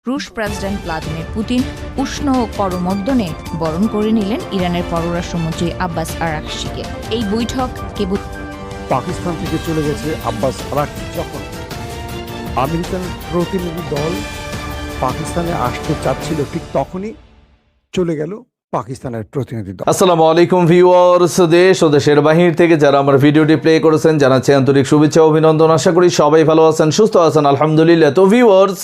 রুশ president Vladimir Putin উষ্ণ করমর্দনে বরণ করে নিলেন ইরানের পররাষ্ট্রমন্ত্রী আব্বাস আরাকচিকে। এই বৈঠক কেবল পাকিস্তান থেকে চলে গেছে আব্বাস আরাকচি। যখন আমেরিকান প্রতিনিধি দল পাকিস্তানে আসতে চাচ্ছিল, ঠিক তখনই চলে গেল পাকিস্তানের প্রতিনিধি দল। আসসালামু আলাইকুম ভিউয়ার্স, দেশ ও দেশের বাহির থেকে যারা আমার ভিডিওটি প্লে করেছেন জানাচ্ছি আন্তরিক শুভেচ্ছা অভিনন্দন। আশা করি সবাই ভালো আছেন, সুস্থ আছেন, আলহামদুলিল্লাহ। তো ভিউয়ার্স,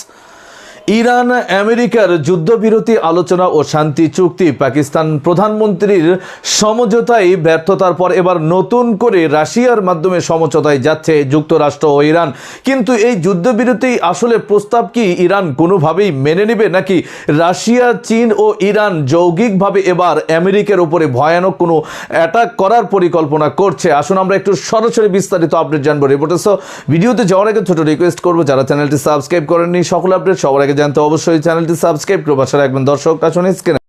ইরান আমেরিকার যুদ্ধবিরতি আলোচনা ও শান্তি চুক্তি পাকিস্তান প্রধানমন্ত্রীর সমঝোতায় ব্যর্থতার পর এবার নতুন করে রাশিয়ার মাধ্যমে সমঝোতায় যাচ্ছে যুক্তরাষ্ট্র ও ইরান। কিন্তু এই যুদ্ধবিরতি আসলে প্রস্তাব কি ইরান কোনোভাবেই মেনে নেবে, নাকি রাশিয়া, চীন ও ইরান যৌগিকভাবে এবার আমেরিকার উপরে ভয়ানক কোনো অ্যাটাক করার পরিকল্পনা করছে? আসুন আমরা একটু সরাসরি বিস্তারিত আপডেট জানবো রিপোর্টে। সো ভিডিওতে যাওয়ার আগে ছোট রিকোয়েস্ট করবো, যারা চ্যানেলটি সাবস্ক্রাইব করেননি সকল আপডেট সবার আগে জানতে অবশ্যই চ্যানেলটি সাবস্ক্রাইব করে পাশে রাখবেন। দর্শক আসুন স্ক্রিনে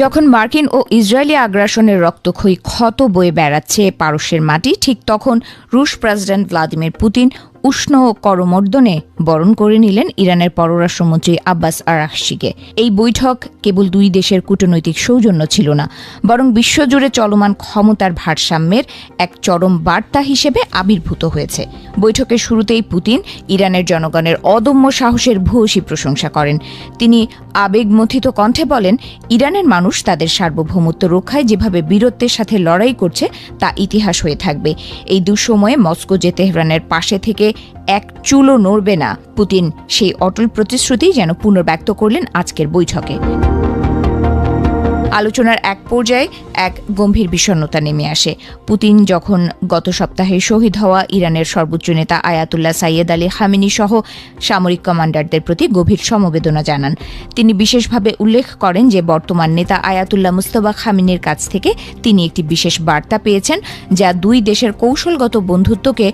যখন মার্কিন ও ইসরায়েলি আগ্রাসনের রক্তক্ষয়ী ক্ষত বয়ে বেড়াচ্ছে পারস্যের মাটি, ঠিক তখন রুশ প্রেসিডেন্ট ভ্লাদিমির পুতিন উষ্ণ করমর্দনে বরণ করে নিলেন ইরানের পররাষ্ট্রমন্ত্রী আব্বাস আরাকচিকে। এই বৈঠক কেবল দুই দেশের কূটনৈতিক সৌজন্য ছিল না, বরং বিশ্বজুড়ে চলমান ক্ষমতার ভারসাম্যের এক চরম বার্তা হিসেবে আবির্ভূত হয়েছে। বৈঠকের শুরুতেই পুতিন ইরানের জনগণের অদম্য সাহসের ভূয়সী প্রশংসা করেন। তিনি আবেগমথিত কণ্ঠে বলেন, ইরানের মানুষ তাদের সার্বভৌমত্ব রক্ষায় যেভাবে বীরত্বের সাথে লড়াই করছে তা ইতিহাস হয়ে থাকবে। এই দুঃসময়ে মস্কো যে তেহরানের পাশে থেকে এক চুলও নড়বে না, পুতিন সেই অটল প্রতিশ্রুতি যেন পুনর্ব্যক্ত করলেন আজকের বৈঠকে। আলোচনার এক পর্যায়ে এক গম্ভীর বিষণ্ণতা নেমে আসে। পুতিন যখন গত সপ্তাহে শহীদ হওয়া ইরানের সর্বোচ্চ নেতা আয়াতুল্লাহ সাইয়েদ আলী খামেনি সহ সামরিক কমান্ডারদের প্রতি গভীর সমবেদনা জানান। তিনি বিশেষভাবে উল্লেখ করেন যে বর্তমান নেতা আয়াতুল্লাহ মুস্তফা খামেনির কাছ থেকে তিনি একটি বিশেষ বার্তা পেয়েছেন, যা দুই দেশের কৌশলগত বন্ধুত্বকে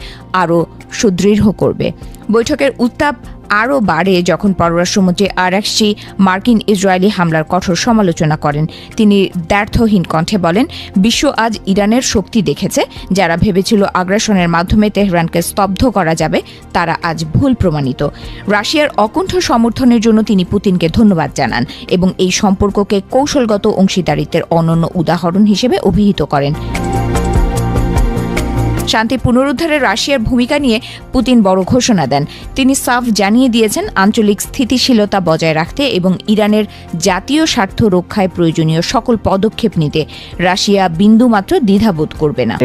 আরও সুদৃঢ় করবে। বৈঠকের উত্তাপ আরও বাড়ে যখন পররাষ্ট্রমন্ত্রী আরাকচি মার্কিন ইসরায়েলি হামলার কঠোর সমালোচনা করেন। তিনি দ্ব্যর্থহীন কণ্ঠে বলেন, বিশ্ব আজ ইরানের শক্তি দেখেছে। যারা ভেবেছিল আগ্রাসনের মাধ্যমে তেহরানকে স্তব্ধ করা যাবে, তারা আজ ভুল প্রমাণিত। রাশিয়ার অকুণ্ঠ সমর্থনের জন্য তিনি পুতিনকে ধন্যবাদ জানান এবং এই সম্পর্ককে কৌশলগত অংশীদারিত্বের অনন্য উদাহরণ হিসেবে অভিহিত করেন। শান্তি পুনরুদ্ধারে রাশিয়ার ভূমিকা নিয়ে পুতিন বড় ঘোষণা দেন। তিনি সাফ জানিয়ে দিয়েছেন, আঞ্চলিক স্থিতিশীলতা বজায় রাখতে এবং ইরানের জাতীয় স্বার্থ রক্ষায় প্রয়োজনীয় সকল পদক্ষেপ নিতে রাশিয়া বিন্দুমাত্র দ্বিধাবোধ করবে না।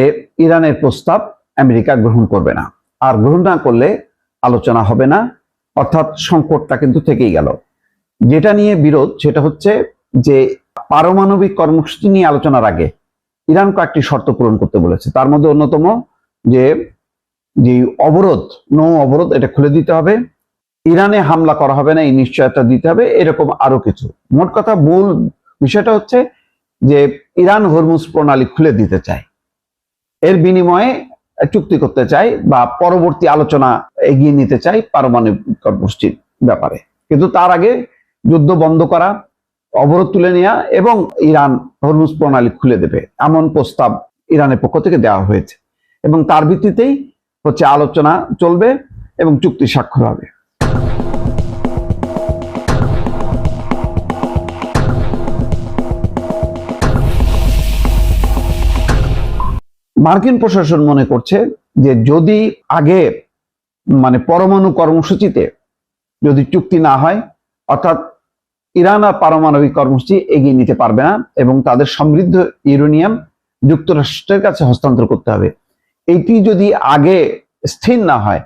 ইরানের প্রস্তাব আমেরিকা গ্রহণ করবে না, আর গ্রহণ না করলে আলোচনা হবে না, অর্থাৎ সংকটটা কিন্তু থেকেই গেল। যেটা নিয়ে বিরোধ সেটা হচ্ছে যে পারমাণবিক কর্মসূচি নিয়ে আলোচনার আগে ইরান কয়েকটি শর্ত পূরণ করতে বলেছে। তার মধ্যে অন্যতম যে অবরোধ, নৌ অবরোধ, এটা খুলে দিতে হবে, ইরানে হামলা করা হবে না এই নিশ্চয়তা দিতে হবে, এরকম আরো কিছু। মোট কথা মূল বিষয়টা হচ্ছে যে ইরান হরমুজ প্রণালী খুলে দিতে চায়, এর বিনিময়ে চুক্তি করতে চায় বা পরবর্তী আলোচনা এগিয়ে নিতে চায় পারমাণবিক কর্মসূচির ব্যাপারে। কিন্তু তার আগে যুদ্ধ বন্ধ করা, অবরোধ তুলে নেওয়া এবং ইরান হরমুজ প্রণালী খুলে দেবে, এমন প্রস্তাব ইরানের পক্ষ থেকে দেওয়া হয়েছে এবং তার ভিত্তিতেই হচ্ছে আলোচনা চলবে এবং চুক্তি স্বাক্ষর হবে। মার্কিন প্রশাসন মনে করছে যে যদি আগে পরমাণু কর্মসূচিতে যদি চুক্তি না হয়, অর্থাৎ ইরান আর পারমাণবিক কর্মসূচি এগিয়ে নিতে পারবে না এবং তাদের সমৃদ্ধ ইউরেনিয়াম যুক্তরাষ্ট্রের কাছে হস্তান্তর করতে হবে। এইটি যদি আগে স্থির না হয়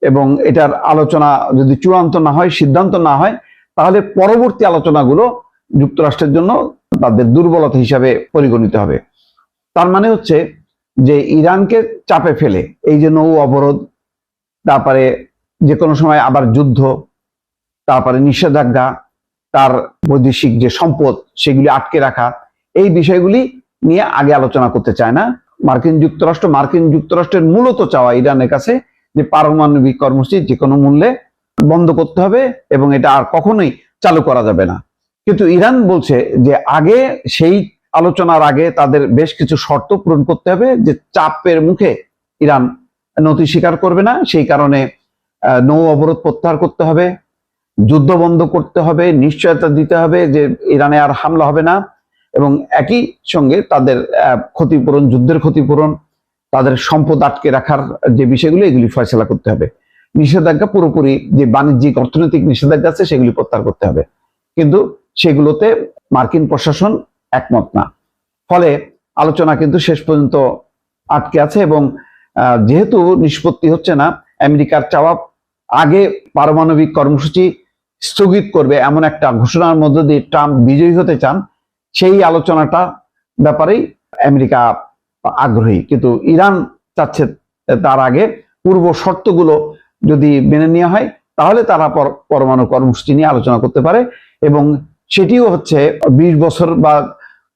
এবং এটার আলোচনা যদি চূড়ান্ত না হয়, সিদ্ধান্ত না হয়, তাহলে পরবর্তী আলোচনাগুলো যুক্তরাষ্ট্রের জন্য তাদের দুর্বলতা হিসাবে পরিগণিত হবে। তার মানে হচ্ছে যে ইরানকে চাপে ফেলে এই যে নৌ অবরোধ, তারপরে যে কোনো সময় আবার যুদ্ধ, তারপরে নিষেধাজ্ঞা, তার বৈদেশিক যে সম্পদ সেগুলি আটকে রাখা, এই বিষয়গুলি নিয়ে আগে আলোচনা করতে চায় না মার্কিন যুক্তরাষ্ট্র। মার্কিন যুক্তরাষ্ট্রের মূলত চাওয়া ইরানের কাছে যে পারমাণবিক কর্মসূচি যে কোনো মূল্যে বন্ধ করতে হবে এবং এটা আর কখনোই চালু করা যাবে না। কিন্তু ইরান বলছে যে আগে সেই আলোচনার আগে তাদের বেশ কিছু শর্ত পূরণ করতে হবে, যে চাপের মুখে ইরান নতি স্বীকার করবে না। সেই কারণে নৌ অবরোধ প্রত্যাহার করতে হবে, যুদ্ধ বন্ধ করতে হবে, নিশ্চয়তা দিতে হবে যে ইরানে আর হামলা হবে না, এবং একই সঙ্গে তাদের ক্ষতিপূরণ, যুদ্ধের ক্ষতিপূরণ, তাদের সম্পদ আটকে রাখার যে বিষয়গুলো, এগুলি ফয়সলা করতে হবে। নিষেধাজ্ঞা পুরোপুরি, যে বাণিজ্যিক অর্থনৈতিক নিষেধাজ্ঞা আছে, সেগুলি প্রত্যাহার করতে হবে। কিন্তু সেগুলোতে মার্কিন প্রশাসন একমত না। ফলে আলোচনা কিন্তু শেষ পর্যন্ত আটকে আছে, এবং যেহেতু নিষ্পত্তি হচ্ছে না, আমেরিকার চাওয়া আগে পারমাণবিক কর্মসূচি স্থগিত করবে এমন একটা ঘোষণার মধ্য দিয়ে ট্রাম্প বিজয়ী হতে চান, সেই আলোচনাটা ব্যাপারেই আমেরিকা আগ্রহী। কিন্তু ইরান চাচ্ছে তার আগে পূর্ব শর্তগুলো যদি মেনে নেওয়া হয়, তাহলে তারা পরমাণু কর্মসূচি নিয়ে আলোচনা করতে পারে, এবং সেটিও হচ্ছে 20 বছর বা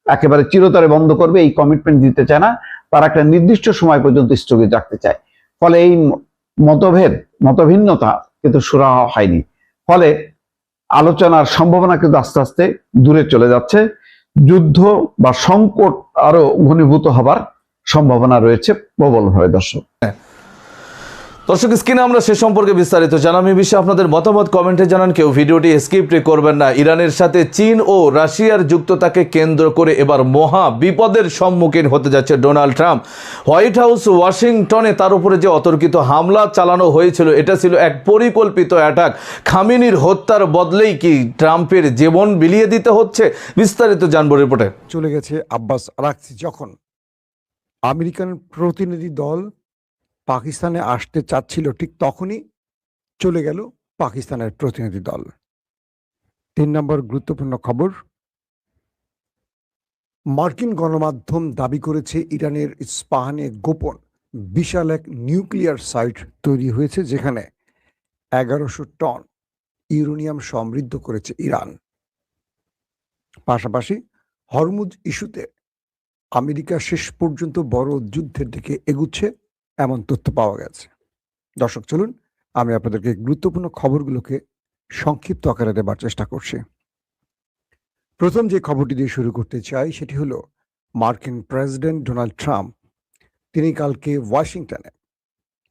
একেবারে চিরতরে বন্ধ করবে এই কমিটমেন্ট দিতে চায় না। তারা একটা নির্দিষ্ট সময় পর্যন্ত স্থগিত রাখতে চায়। ফলে এই মতভিন্নতা কিন্তু সুরাহা হয়নি। ফলে আলোচনার সম্ভাবনা কিন্তু আস্তে আস্তে দূরে চলে যাচ্ছে। যুদ্ধ বা সংকট আরো ঘনীভূত হবার সম্ভাবনা রয়েছে প্রবলভাবে। দর্শক স্ক্রিনে আমরা সে সম্পর্কে বিস্তারিত জানাম। এই বিষয়ে আপনাদের মতামত কমেন্টে জানান। কেউ ভিডিওটি স্কিপ করবেন না। ইরানের সাথে চীন ও রাশিয়ার যুক্ততাকে কেন্দ্র করে এবার মহা বিপদের সম্মুখীন হতে যাচ্ছে ডোনাল্ড ট্রাম্প। হোয়াইট হাউস ওয়াশিংটনে তার উপরে যে অতর্কিত হামলা চালানো হয়েছিল, এটা ছিল এক পরিকল্পিত অ্যাটাক। খামেনির হত্যার বদলেই কি ট্রাম্পের জীবন বিলিয়ে দিতে হচ্ছে? বিস্তারিত জানবো রিপোর্টে। চলে গেছে আব্বাস আরাকচি। যখন আমেরিকান প্রতিনিধি দল পাকিস্তানে আসতে চাচ্ছিল, ঠিক তখনই চলে গেল পাকিস্তানের প্রতিনিধি দল। 3 নম্বর গুরুত্বপূর্ণ খবর, মার্কিন গণমাধ্যম দাবি করেছে ইরানের ইস্পাহানে গোপন বিশাল এক নিউক্লিয়ার সাইট তৈরি হয়েছে, যেখানে 1100 টন ইউরেনিয়াম সমৃদ্ধ করেছে ইরান। পাশাপাশি হরমুজ ইস্যুতে আমেরিকা শেষ পর্যন্ত বড় যুদ্ধের দিকে এগুচ্ছে এমন তথ্য পাওয়া গেছে। দর্শক, চলুন আমি আপনাদেরকে গুরুত্বপূর্ণ খবরগুলোকে সংক্ষিপ্ত আকারে দেবার চেষ্টা করছি। প্রথম যে খবরটি দিয়ে শুরু করতে চাই সেটি হলো মার্কিন প্রেসিডেন্ট ডোনাল্ড ট্রাম্প। তিনি কালকে ওয়াশিংটনে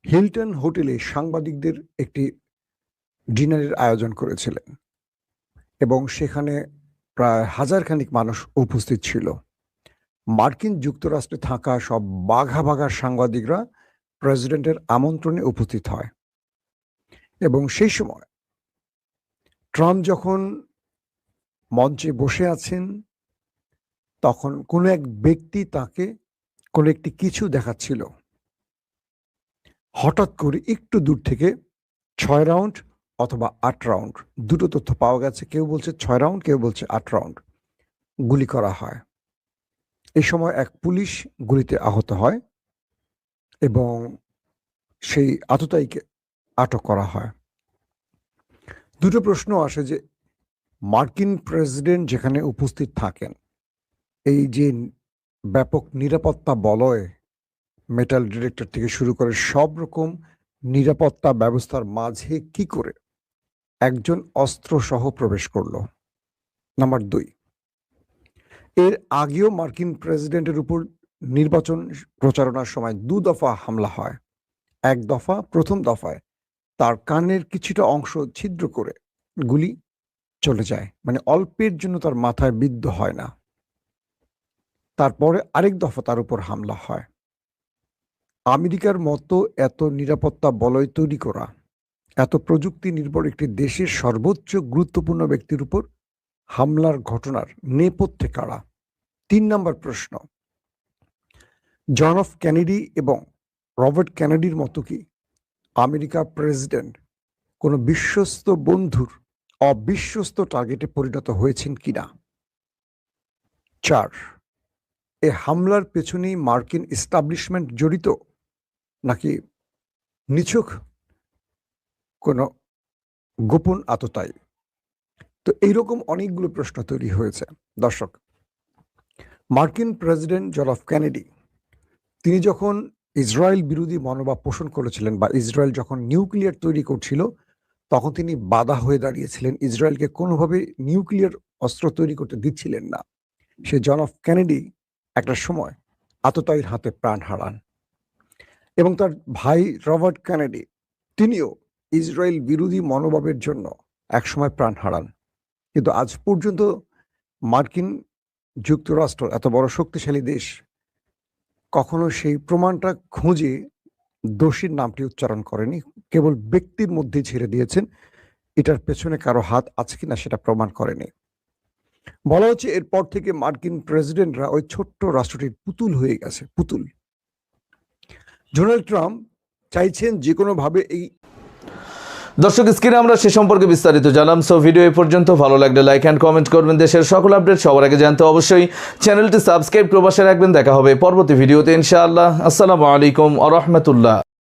হিলটন হোটেলে সাংবাদিকদের একটি ডিনারের আয়োজন করেছিলেন, এবং সেখানে প্রায় 1000 খানিক মানুষ উপস্থিত ছিল। মার্কিন যুক্তরাষ্ট্রে থাকা সব বাঘা বাঘা সাংবাদিকরা প্রেসিডেন্টের আমন্ত্রণে উপস্থিত হয়, এবং সেই সময় ট্রাম্প যখন মঞ্চে বসে আছেন, তখন কোনো এক ব্যক্তি তাকে কোনো একটি কিছু দেখাচ্ছিল। হঠাৎ করে একটু দূর থেকে 6 রাউন্ড অথবা 8 রাউন্ড, দুটো তথ্য পাওয়া গেছে। কেউ বলছে 6 রাউন্ড, কেউ বলছে 8 রাউন্ড গুলি করা হয়। এই সময় এক পুলিশ গুলিতে আহত হয়, এবং সেই আততায়ীকে আটক করা হয়। দুটো প্রশ্ন আসে যে মার্কিন প্রেসিডেন্ট যেখানে উপস্থিত থাকেন, এই যে ব্যাপক নিরাপত্তা বলয়, মেটাল ডিটেক্টর থেকে শুরু করে সব রকম নিরাপত্তা ব্যবস্থার মাঝে কি করে একজন অস্ত্র সহ প্রবেশ করলো? নাম্বার 2, এর আগেও মার্কিন প্রেসিডেন্টের উপর নির্বাচন প্রচারণার সময় 2 দফা হামলা হয়। এক দফা, প্রথম দফায় তার কানের কিছুটা অংশ ছিদ্র করে গুলি চলে যায়, মানে অল্পের জন্য তার মাথায় বিদ্ধ হয় না। তারপরে আরেক দফা তার উপর হামলা হয়। আমেরিকার মতো এত নিরাপত্তা বলয় তৈরি করা, এত প্রযুক্তি নির্ভর একটি দেশের সর্বোচ্চ গুরুত্বপূর্ণ ব্যক্তির উপর হামলার ঘটনার নেপথ্যে কারা? 3 নম্বর প্রশ্ন, জন এফ কেনেডি এবং রবার্ট কেনেডির মতো কি আমেরিকা প্রেসিডেন্ট কোনো বিশ্বস্ত বন্ধুর অবিশ্বস্ত টার্গেটে পরিণত হয়েছেন কিনা? 4, এ হামলার পেছনেই মার্কিন এস্টাবলিশমেন্ট জড়িত, নাকি নিছক কোনো গোপন আততায়ী? তো এইরকম অনেকগুলো প্রশ্ন তৈরি হয়েছে। দর্শক, মার্কিন প্রেসিডেন্ট জন এফ কেনেডি তিনি যখন ইসরায়েল বিরোধী মনোভাব পোষণ করেছিলেন, বা ইসরায়েল যখন নিউক্লিয়ার তৈরি করছিল, তখন তিনি বাধা হয়ে দাঁড়িয়েছিলেন, ইসরায়েলকে কোনোভাবে নিউক্লিয়ার অস্ত্র তৈরি করতে দিচ্ছিলেন না। সে জন এফ কেনেডি একটা সময় আততায়ীর হাতে প্রাণ হারান, এবং তার ভাই রবার্ট কেনেডি তিনিও ইসরায়েল বিরোধী মনোভাবের জন্য একসময় প্রাণ হারান। কিন্তু আজ পর্যন্ত মার্কিন যুক্তরাষ্ট্র, এত বড় শক্তিশালী দেশ, কখনো সেই প্রমাণটা খুঁজে দোষীর নামটি উচ্চারণ করেনি, কেবল ব্যক্তির মধ্যে ছেড়ে দিয়েছেন। এটার পেছনে কারো হাত আছে কিনা সেটা প্রমাণ করেনি। বলা হচ্ছে এরপর থেকে মার্কিন প্রেসিডেন্টরা ওই ছোট্ট রাষ্ট্রটির পুতুল হয়ে গেছে, পুতুল। ডোনাল্ড ট্রাম্প চাইছেন যে কোনো ভাবে এই দর্শক, স্ক্রিনে আমরা সে সম্পর্কে বিস্তারিত জানলাম। সো ভিডিও এই পর্যন্ত। ভালো লাগলে লাইক অ্যান্ড কমেন্ট করবেন। দেশের সকল আপডেট সবার আগে জানতে অবশ্যই চ্যানেলটি সাবস্ক্রাইব করে পাশে রাখবেন। দেখা হবে পরবর্তী ভিডিওতে ইনশাআল্লাহ। আসসালামু আলাইকুম ওয়া রাহমাতুল্লাহ।